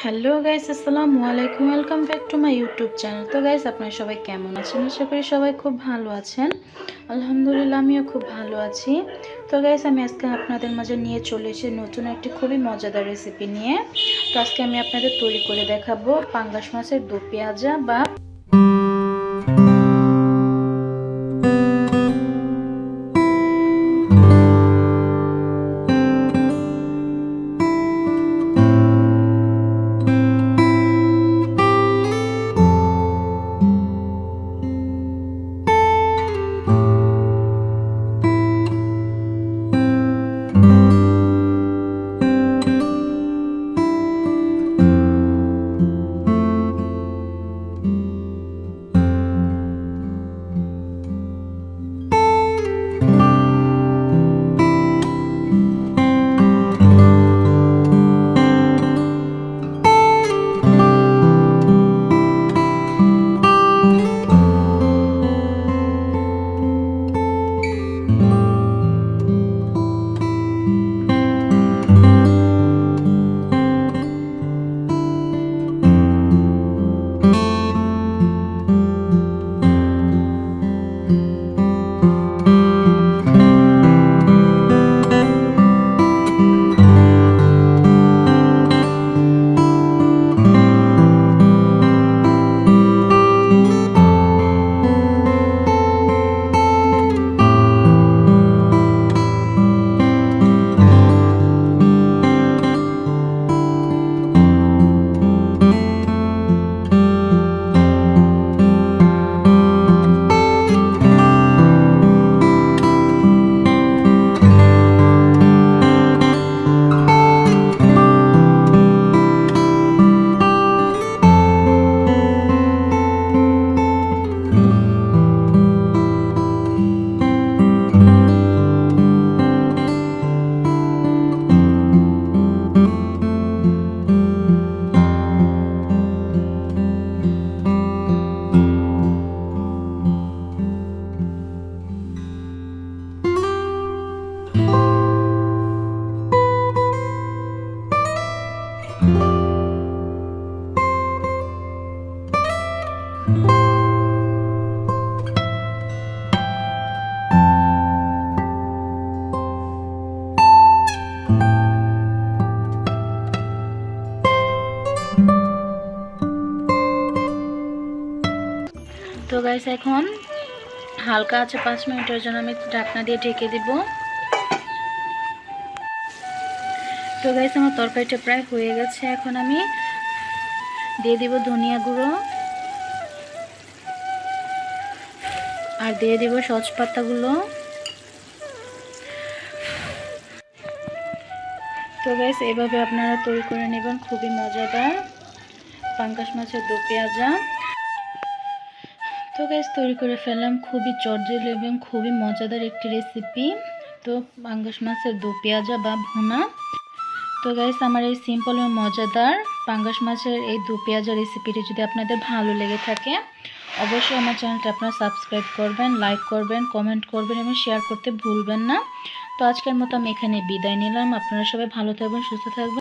Hello guys, আসসালামু আলাইকুম। Welcome back to my YouTube channel. তো গাইস, আপনারা সবাই কেমন আছেন? আশা করি সবাই খুব ভালো আছেন। আলহামদুলিল্লাহ, আমিও খুব ভালো আছি। তো গাইস, আমি আজকে আপনাদের মাঝে নিয়ে চলে এসেছি নতুন একটি খুবই মজাদার রেসিপি নিয়ে। তো আজকে আমি আপনাদের তৈরি করে দেখাবো পাঙ্গাস মাছের দো পেঁয়াজা বা তো গাইস, এখন হালকা আছে 5 মিনিটের জন্য আমি ঢাকনা দিয়ে ঢেকে দিব। তো গাইস, আমার তরকারিটা প্রায় হয়ে গেছে। এখন আমি দিয়ে দিব ধনিয়া গুঁড়ো আর দিয়ে দিব সজ পাতাগুলো। তো গাইস, এভাবে আপনারা তৈরি করে নেবেন খুবই মজাদার পাঙ্গাস মাছের দো পেঁয়াজা। তো গাইস, তৈরি করে ফেললাম খুবই চটজলদি এবং খুবই মজাদার একটি রেসিপি, তো পাঙ্গাস মাছের দো পেঁয়াজা বা ভুনা। তো গাইস, আমার এই সিম্পল এবং মজাদার পাঙ্গাস মাছের এই দো পেঁয়াজা রেসিপিটি যদি আপনাদের ভালো লেগে থাকে, অবশ্যই আমার চ্যানেলটা আপনারা সাবস্ক্রাইব করবেন, লাইক করবেন, কমেন্ট করবেন এবং শেয়ার করতে ভুলবেন না। তো আজকের মতো আমি এখানে বিদায় নিলাম। আপনারা সবাই ভালো থাকবেন, সুস্থ থাকবেন।